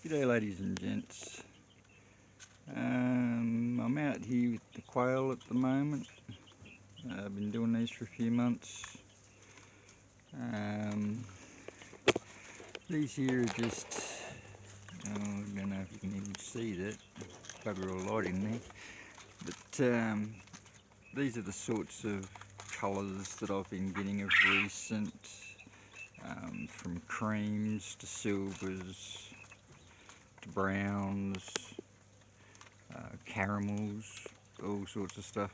G'day ladies and gents. I'm out here with the quail at the moment. I've been doing these for a few months. These here are just, I don't know if you can even see that, bugger all light in there, but these are the sorts of colours that I've been getting of recent, from creams to silvers to browns, caramels, all sorts of stuff.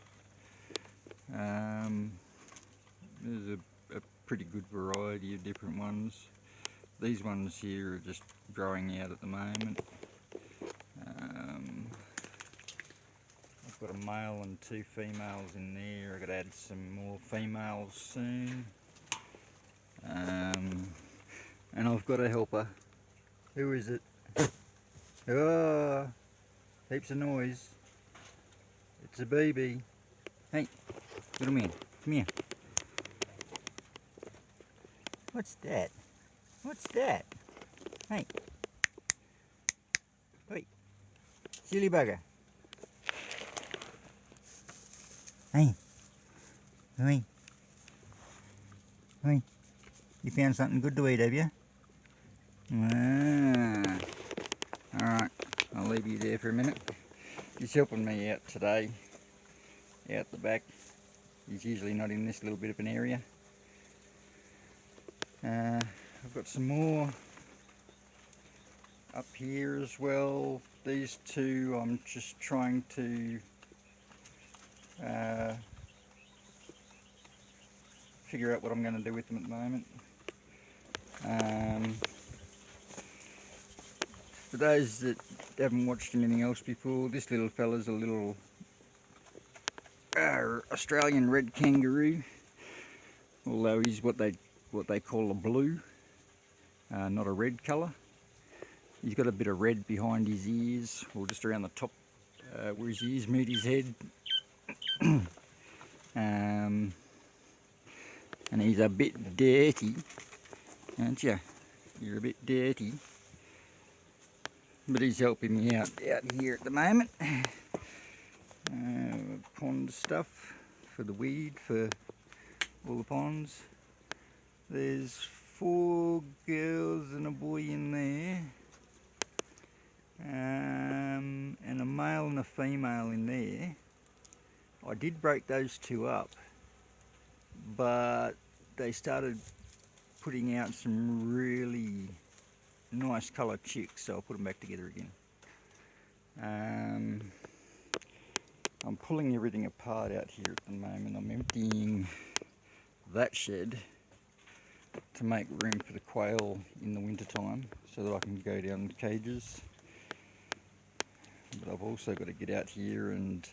There's a pretty good variety of different ones. These ones here are just growing out at the moment. I've got a male and two females in there. I've got to add some more females soon. And I've got a helper. Who is it? Oh, heaps of noise. It's a baby. Hey, little man, come here. What's that? What's that? Hey. Wait. Silly bugger. Hey. Hey. Hey. You found something good to eat, have you? Ah. Alright, I'll leave you there for a minute. He's helping me out today, out the back. He's usually not in this little bit of an area. I've got some more up here as well. These two I'm just trying to figure out what I'm going to do with them at the moment. For those that haven't watched anything else before, this little fella's a little Australian red kangaroo, although he's what they call a blue, not a red colour. He's got a bit of red behind his ears, or just around the top where his ears meet his head. And he's a bit dirty, aren't you? You're a bit dirty. But he's helping me out here at the moment. Pond stuff for the weed for all the ponds. There's 4 girls and a boy in there, and a male and a female in there. I did break those two up, but they started putting out some really nice coloured chicks, so I'll put them back together again. I'm pulling everything apart out here at the moment. I'm emptying that shed to make room for the quail in the winter time so that I can go down the cages. But I've also got to get out here and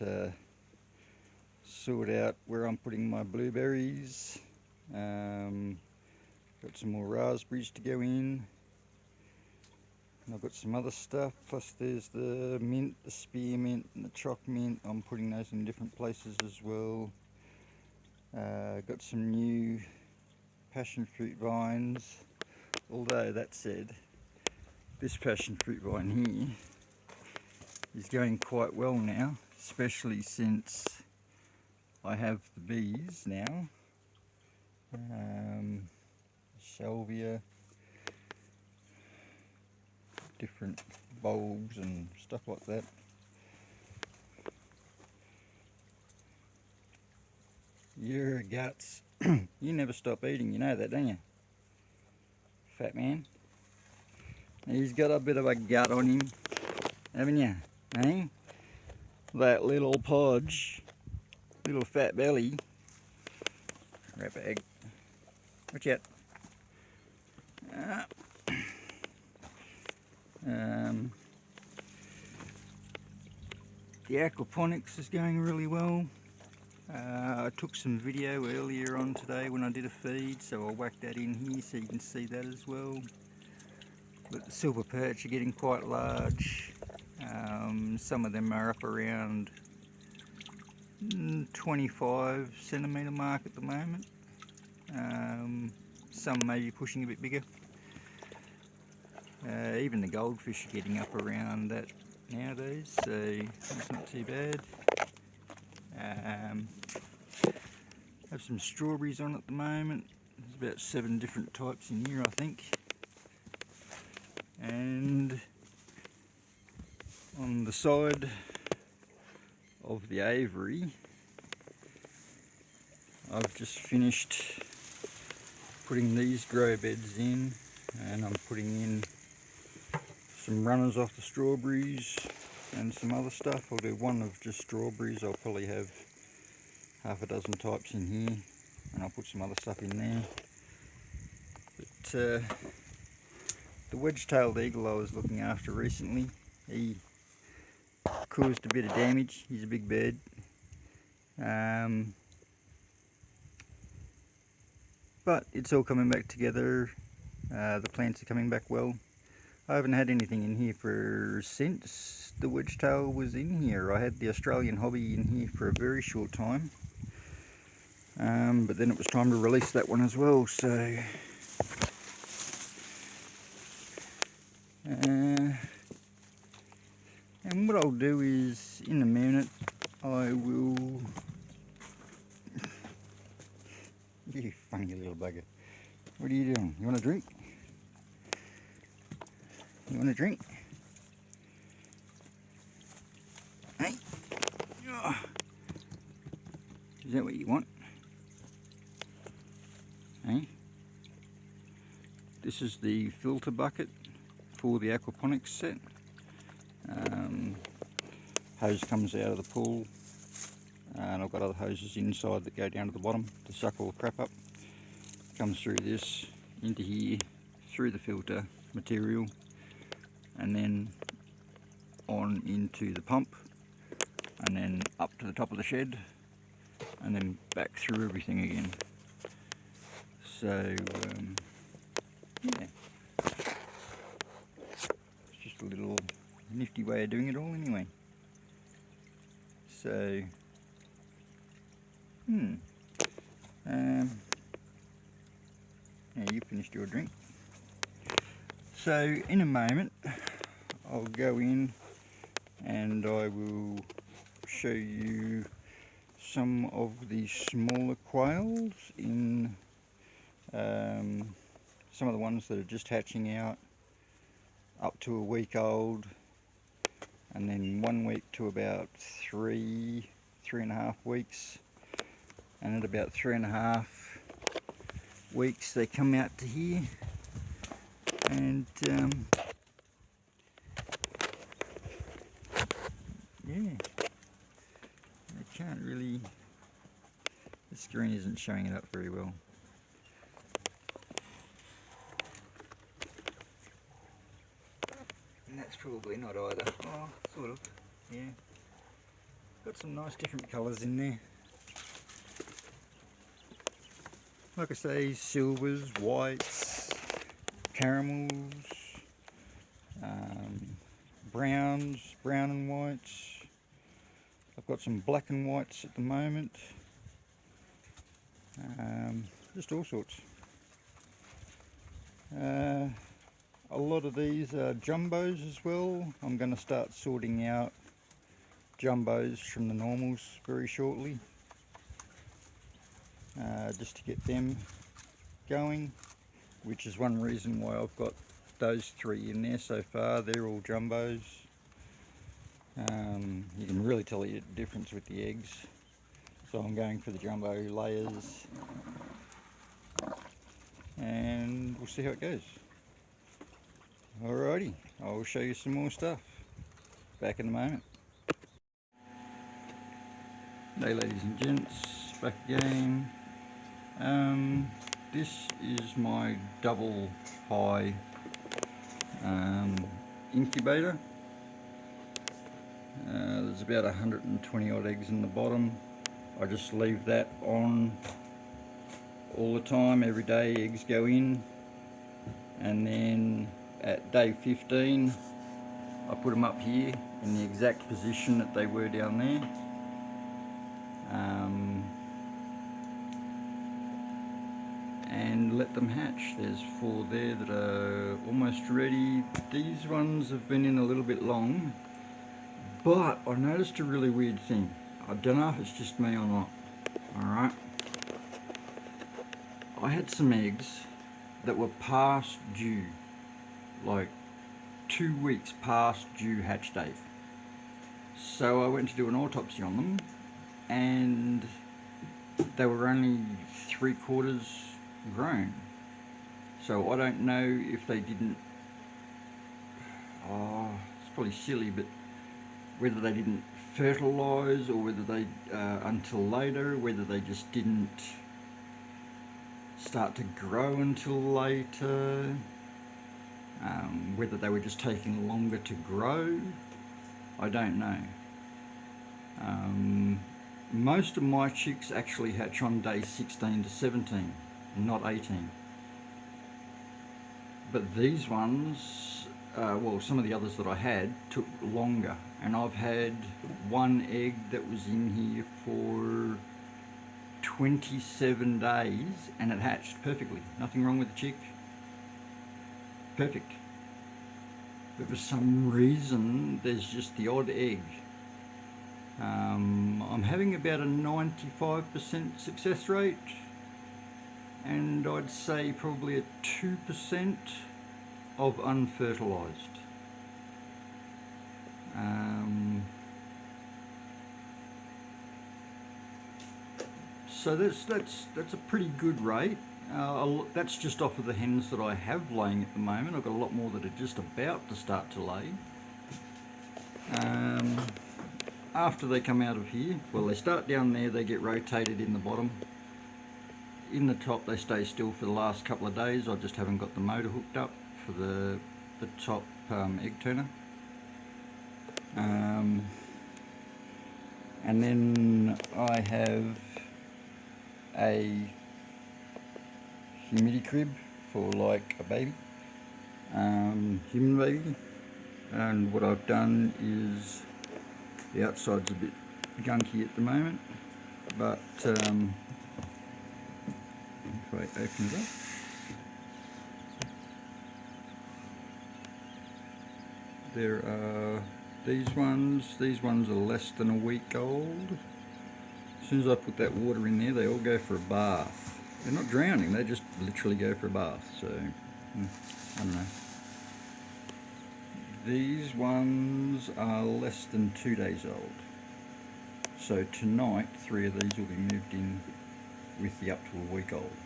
sort out where I'm putting my blueberries. Got some more raspberries to go in. And I've got some other stuff, plus there's the mint, the spearmint and the choc mint. I'm putting those in different places as well. Got some new passion fruit vines, although that said, this passion fruit vine here is going quite well now, especially since I have the bees now. Salvia, different bulbs and stuff like that. Your guts. You never stop eating, you know that, don't you? Fat man. He's got a bit of a gut on him, haven't you? Eh? That little podge, little fat belly. Rat bag. Watch out. The aquaponics is going really well. I took some video earlier on today when I did a feed, so I'll whack that in here so you can see that as well. But the silver perch are getting quite large. Some of them are up around 25 centimetre mark at the moment. Some may be pushing a bit bigger. Even the goldfish are getting up around that nowadays, so that's not too bad. Have some strawberries on at the moment. There's about 7 different types in here, I think. And on the side of the aviary, I've just finished putting these grow beds in, and I'm putting in some runners off the strawberries and some other stuff. I'll do one of just strawberries. I'll probably have half a dozen types in here, and I'll put some other stuff in there. But the wedge-tailed eagle I was looking after recently, he caused a bit of damage. He's a big bird. But it's all coming back together. The plants are coming back well. I haven't had anything in here since the wedge-tail was in here. I had the Australian hobby in here for a very short time. But then it was time to release that one as well, so and what I'll do is, in a minute, I will... You funny little bugger. What are you doing? You want a drink? You want a drink? Hey? Oh. Is that what you want? Hey? This is the filter bucket for the Aquaponics set. Hose comes out of the pool, and I've got other hoses inside that go down to the bottom to suck all the crap up. Comes through this, into here, through the filter material, and then on into the pump, and then up to the top of the shed, and then back through everything again. So yeah, it's just a little nifty way of doing it all anyway. So yeah, you finished your drink. So in a moment I'll go in and I will show you some of the smaller quails in some of the ones that are just hatching out, up to a week old, and then 1 week to about 3.5 weeks, and at about 3.5 weeks they come out to here, and yeah, I can't really, the screen isn't showing it up very well. And that's probably not either. Oh, sort of, yeah. Got some nice different colours in there. Like I say, silvers, whites, caramels, browns, brown and whites. I've got some black and whites at the moment. Just all sorts. A lot of these are jumbos as well. I'm going to start sorting out jumbos from the normals very shortly, just to get them going, which is one reason why I've got those 3 in there so far. They're all jumbos. You can really tell the difference with the eggs, so I'm going for the jumbo layers, and we'll see how it goes. Alrighty, I'll show you some more stuff. Back in a moment. Hey ladies and gents, back again. This is my double high incubator. There's about 120 odd eggs in the bottom. I just leave that on all the time. Every day eggs go in, and then at day 15 I put them up here in the exact position that they were down there. And let them hatch. There's 4 there that are almost ready. These ones have been in a little bit long, but I noticed a really weird thing. I don't know if it's just me or not. Alright. I had some eggs that were past due, like 2 weeks past due hatch date. So I went to do an autopsy on them, and they were only 3/4 grown. So I don't know if they didn't, it's probably silly, but whether they didn't fertilise or whether they, until later, whether they just didn't start to grow until later, whether they were just taking longer to grow, I don't know. Most of my chicks actually hatch on day 16 to 17, not 18. But these ones, well, some of the others that I had took longer, and I've had one egg that was in here for 27 days and it hatched perfectly. Nothing wrong with the chick. Perfect. But for some reason, there's just the odd egg. I'm having about a 95% success rate, and I'd say probably a 2% of unfertilized. So that's a pretty good rate. That's just off of the hens that I have laying at the moment. I've got a lot more that are just about to start to lay. After they come out of here, well, they start down there, they get rotated in the bottom. In the top, they stay still for the last couple of days. I just haven't got the motor hooked up for the top egg turner. And then I have a humidity crib for like a baby, human baby. And what I've done is, the outside's a bit gunky at the moment, but if I open it up, there are these ones are less than a week old. As soon as I put that water in there, they all go for a bath. They're not drowning, they just literally go for a bath, so I don't know. These ones are less than 2 days old. So tonight, 3 of these will be moved in with the up to a week old.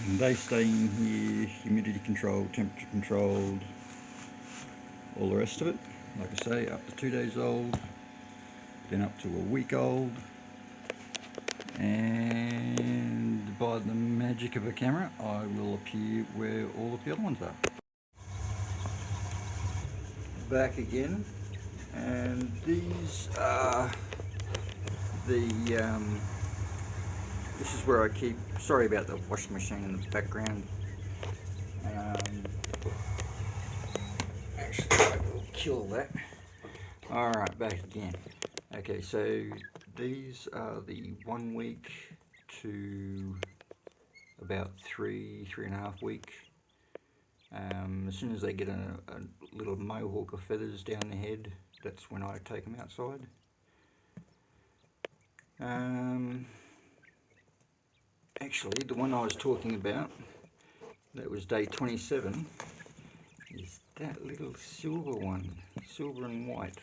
And they stay in here, humidity controlled, temperature controlled, all the rest of it. Like I say, up to 2 days old, then up to a week old. And by the magic of a camera, I will appear where all of the other ones are. Back again, and these are the, this is where I keep, sorry about the washing machine in the background. Actually, I will kill that. Alright, back again. Okay, so these are the 1 week to about 3.5 week. As soon as they get a little mohawk of feathers down their head, that's when I take them outside. Actually, the one I was talking about, that was day 27, is that little silver one, silver and white.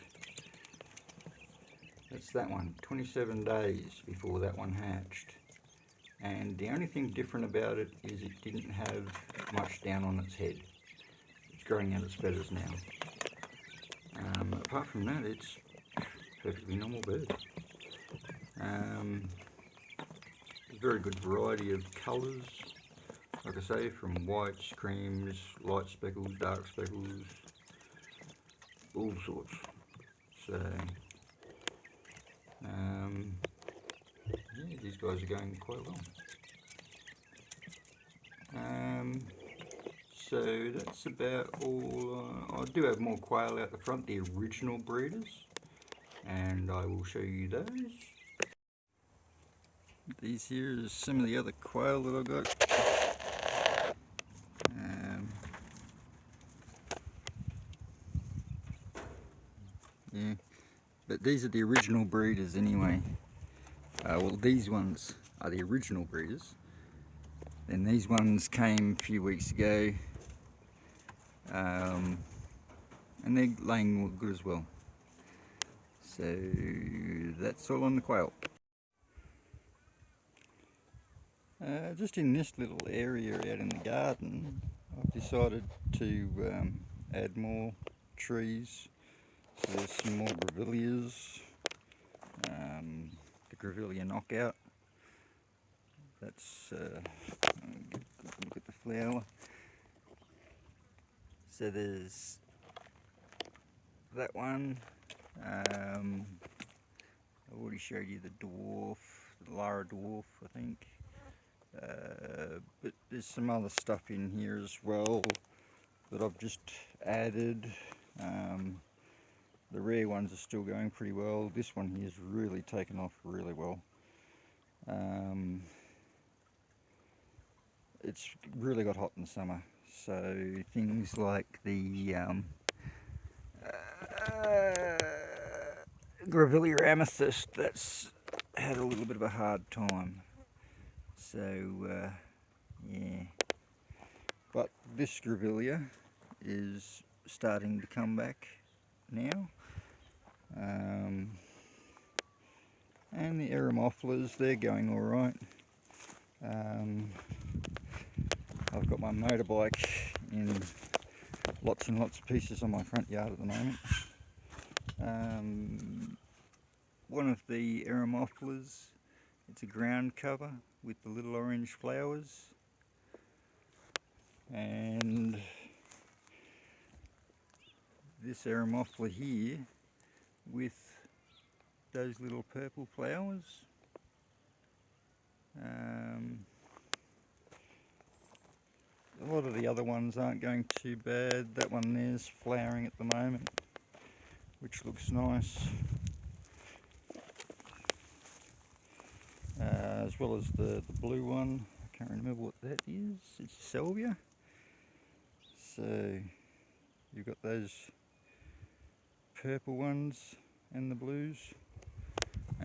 That's that one, 27 days before that one hatched. And the only thing different about it is it didn't have much down on its head. It's growing out its feathers now. Apart from that, it's a perfectly normal bird. A very good variety of colours, like I say, from whites, creams, light speckles, dark speckles, all sorts. So, yeah, these guys are going quite well. So that's about all. I do have more quail out the front, the original breeders, and I will show you those. These here is some of the other quail that I got. Yeah, but these are the original breeders anyway. Well, these ones are the original breeders. Then these ones came a few weeks ago, and they're laying good as well. So that's all on the quail. Just in this little area out in the garden, I've decided to add more trees. So there's some more grevilleas, the grevillea knockout. That's look at the flower. So there's that one. I already showed you the dwarf, the Lara dwarf, I think. But there's some other stuff in here as well that I've just added. The rare ones are still going pretty well. This one here has really taken off really well. It's really got hot in the summer, so things like the Grevillea amethyst, that's had a little bit of a hard time. So yeah, but this Grevillea is starting to come back now. And the Eremophilas, they're going alright. I've got my motorbike in lots and lots of pieces on my front yard at the moment. One of the Eremophilas, it's a ground cover with the little orange flowers. And this Eremophila here with those little purple flowers. A lot of the other ones aren't going too bad. That one there's flowering at the moment, which looks nice. As well as the blue one. I can't remember what that is. It's salvia. So you've got those purple ones and the blues.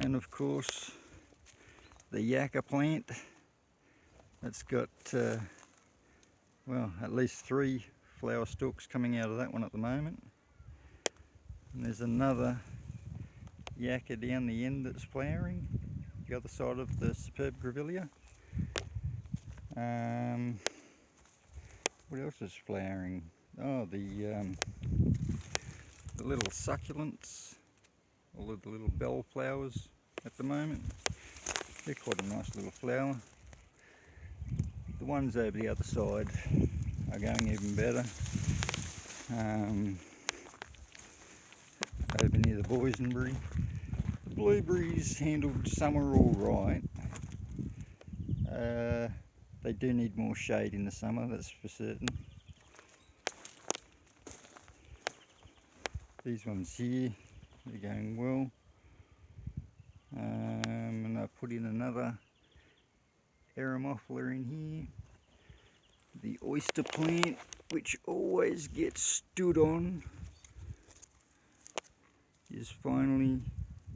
And of course the yucca plant. That's got well, at least 3 flower stalks coming out of that one at the moment. And there's another yucca down the end that's flowering, the other side of the superb grevillea. What else is flowering? Oh, the little succulents, all of the little bell flowers at the moment. They're quite a nice little flower. The ones over the other side are going even better. Over near the boysenberry. The blueberries handled summer all right. They do need more shade in the summer, that's for certain. These ones here, they're going well. And I put in another Eremophila in here. The oyster plant, which always gets stood on, is finally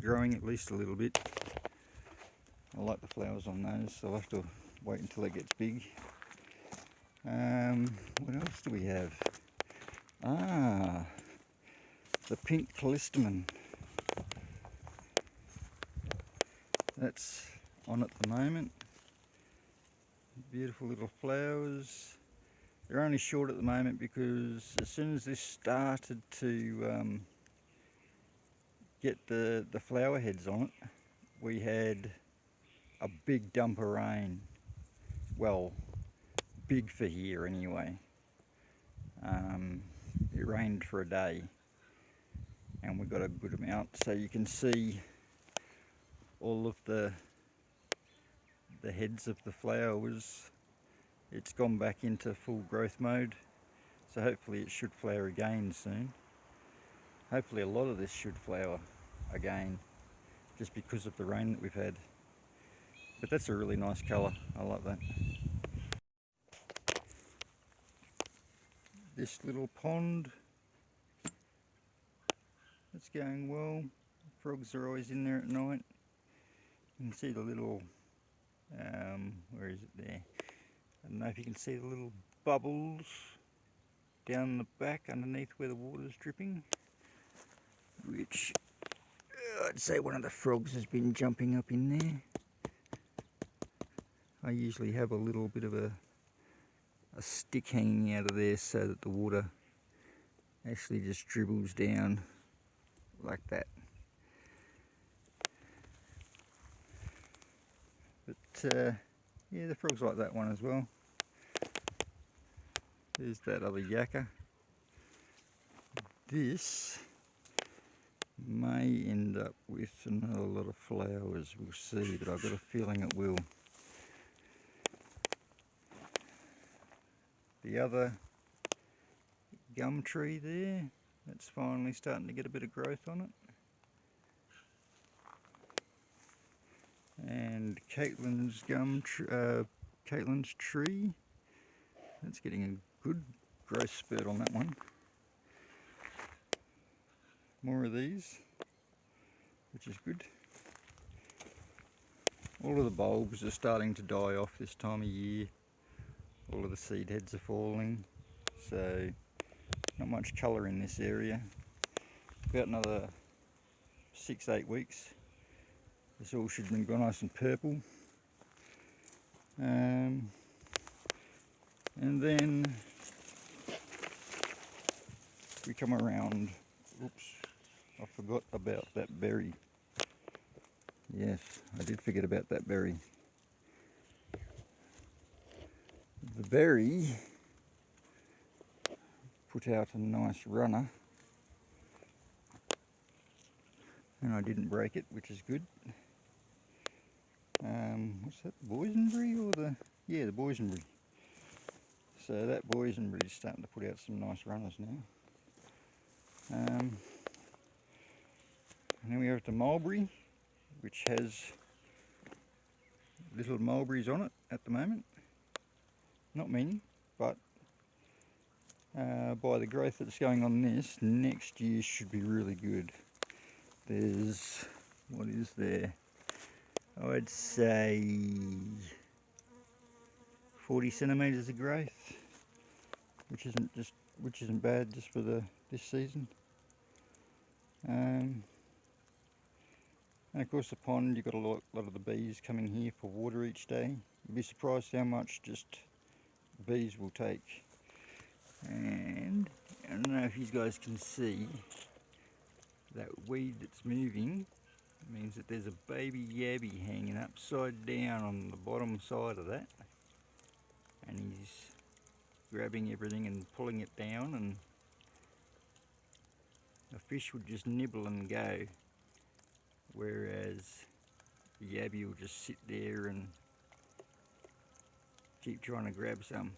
growing at least a little bit. I like the flowers on those, so I'll have to wait until it gets big. What else do we have? The pink callistemon. That's on at the moment. Beautiful little flowers. They're only short at the moment because as soon as this started to get the flower heads on it, we had a big dump of rain. Well, big for here anyway. It rained for a day and we got a good amount, so you can see all of the heads of the flowers. It's gone back into full growth mode, so hopefully it should flower again soon. Hopefully a lot of this should flower again, just because of the rain that we've had. But that's a really nice colour, I like that. This little pond, it's going well. Frogs are always in there at night. You can see the little, where is it there? I don't know if you can see the little bubbles down the back underneath where the water's dripping, which I'd say one of the frogs has been jumping up in there. I usually have a little bit of a stick hanging out of there so that the water actually just dribbles down like that. But yeah, the frogs like that one as well. There's that other yakka. This may end up with another lot of flowers, we'll see, but I've got a feeling it will. The other gum tree there, that's finally starting to get a bit of growth on it. And Caitlin's Caitlin's tree, that's getting a good growth spurt on that one. More of these, which is good. All of the bulbs are starting to die off this time of year. All of the seed heads are falling, so not much colour in this area. About another 6-8 weeks, this all should be nice and purple. And then we come around, oops, I forgot about that berry. Yes, I did forget about that berry. The berry put out a nice runner, and I didn't break it, which is good. What's that, the boysenberry or the, yeah, the boysenberry. So that boysenberry is starting to put out some nice runners now. And then we have the mulberry, which has little mulberries on it at the moment. Not many, but by the growth that's going on this, next year should be really good. There's, what is there? I'd say 40 centimetres of growth, which isn't bad just for this season. And of course the pond, you've got a lot of the bees coming here for water each day. You'd be surprised how much just bees will take. And I don't know if you guys can see that weed that's moving. It means that there's a baby yabby hanging upside down on the bottom side of that, and he's grabbing everything and pulling it down, and a fish would just nibble and go, whereas the yabby will just sit there and keep trying to grab some.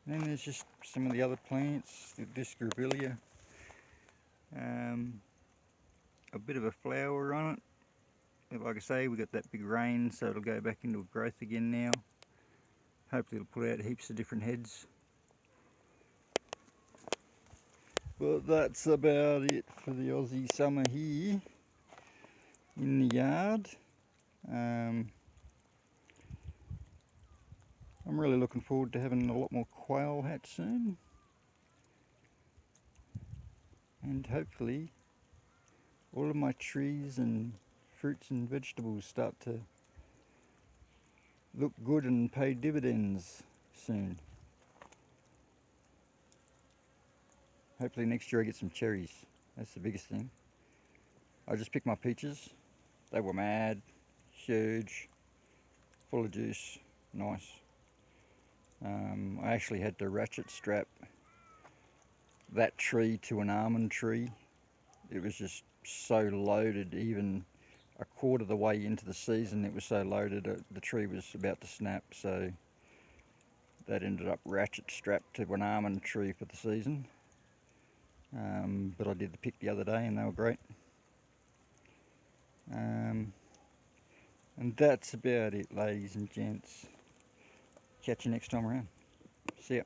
Then there's just some of the other plants, this grevillea, a bit of a flower on it. Like I say, we got that big rain, so it'll go back into growth again now. Hopefully it'll put out heaps of different heads. But that's about it for the Aussie summer here in the yard. I'm really looking forward to having a lot more quail hatch soon, and hopefully all of my trees and fruits and vegetables start to look good and pay dividends soon. Hopefully next year I get some cherries. That's the biggest thing. I just picked my peaches. They were mad, huge, full of juice, nice. I actually had to ratchet strap that tree to an almond tree. It was just so loaded, even a quarter of the way into the season it was so loaded the tree was about to snap, so that ended up ratchet strapped to an almond tree for the season. but I did the pick the other day and they were great. And that's about it, ladies and gents. Catch you next time around. See ya.